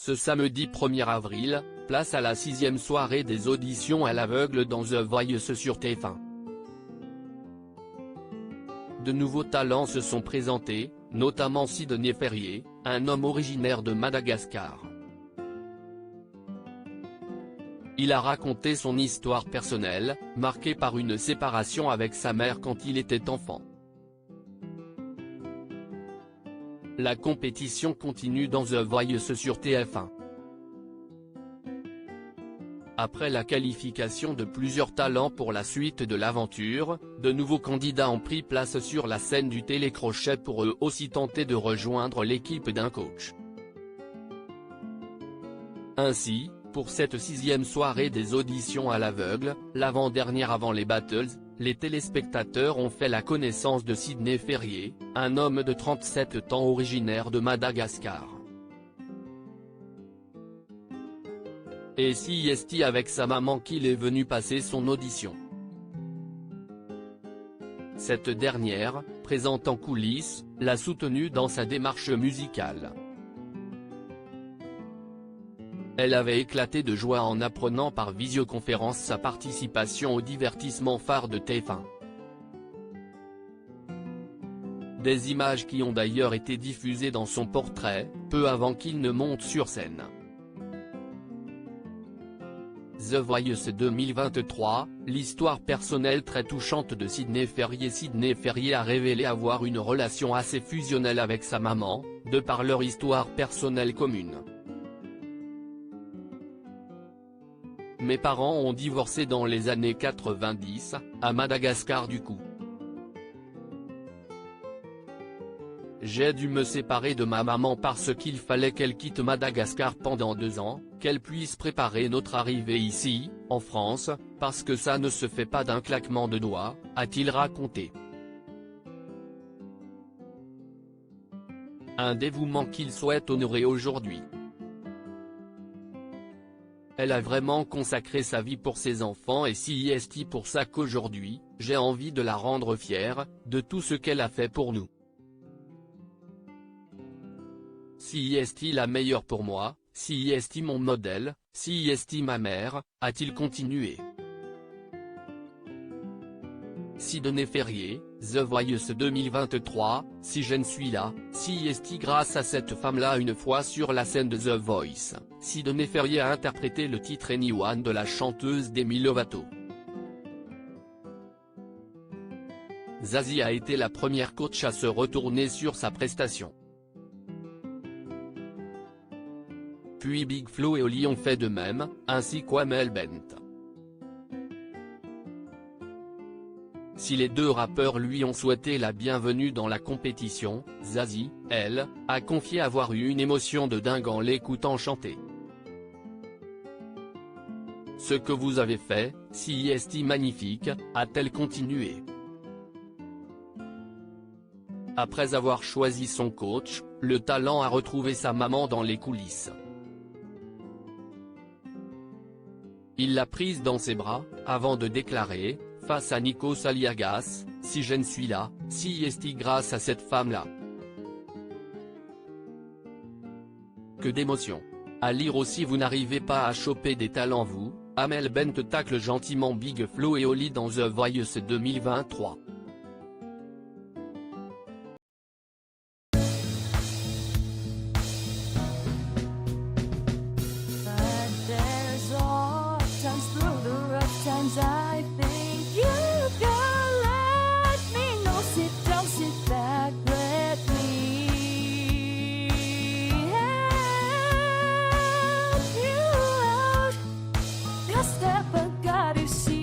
Ce samedi 1er avril, place à la 6e soirée des auditions à l'aveugle dans The Voice sur TF1. De nouveaux talents se sont présentés, notamment Sidney Ferrier, un homme originaire de Madagascar. Il a raconté son histoire personnelle, marquée par une séparation avec sa mère quand il était enfant. La compétition continue dans The Voice sur TF1. Après la qualification de plusieurs talents pour la suite de l'aventure, de nouveaux candidats ont pris place sur la scène du télécrochet pour eux aussi tenter de rejoindre l'équipe d'un coach. Ainsi, pour cette 6e soirée des auditions à l'aveugle, l'avant-dernière avant les battles, les téléspectateurs ont fait la connaissance de Sidney Ferrier, un homme de 37 ans originaire de Madagascar. Et CIST avec sa maman qu'il est venu passer son audition. Cette dernière, présente en coulisses, l'a soutenu dans sa démarche musicale. Elle avait éclaté de joie en apprenant par visioconférence sa participation au divertissement phare de TF1. Des images qui ont d'ailleurs été diffusées dans son portrait, peu avant qu'il ne monte sur scène. The Voice 2023, l'histoire personnelle très touchante de Sidney Ferrier. Sidney Ferrier a révélé avoir une relation assez fusionnelle avec sa maman, de par leur histoire personnelle commune. Mes parents ont divorcé dans les années 90, à Madagascar du coup. J'ai dû me séparer de ma maman parce qu'il fallait qu'elle quitte Madagascar pendant 2 ans, qu'elle puisse préparer notre arrivée ici, en France, parce que ça ne se fait pas d'un claquement de doigts, a-t-il raconté. Un dévouement qu'il souhaite honorer aujourd'hui. Elle a vraiment consacré sa vie pour ses enfants et CIST pour ça qu'aujourd'hui, j'ai envie de la rendre fière, de tout ce qu'elle a fait pour nous. CIST la meilleure pour moi, CIST mon modèle, CIST ma mère, a-t-il continué. Sidney Ferrier, The Voice 2023, si je ne suis là, CIST grâce à cette femme-là. Une fois sur la scène de The Voice, Sidney Ferrier a interprété le titre Anyone de la chanteuse Demi Lovato. Zazie a été la première coach à se retourner sur sa prestation. Puis Big Flo et Oli ont fait de même, ainsi qu'Amel Bent. Si les deux rappeurs lui ont souhaité la bienvenue dans la compétition, Zazie, elle, a confié avoir eu une émotion de dingue en l'écoutant chanter. Ce que vous avez fait, CIST magnifique, a-t-elle continué. Après avoir choisi son coach, le talent a retrouvé sa maman dans les coulisses. Il l'a prise dans ses bras, avant de déclarer, face à Nikos Aliagas, si je ne suis là, CIST grâce à cette femme-là. Que d'émotion. À lire aussi. Vous n'arrivez pas à choper des talents vous, Amel Bent tacle gentiment Big Flo et Oli dans The Voice 2023. I think you can let me know. Sit back, let me help you out. Just step, I got to see.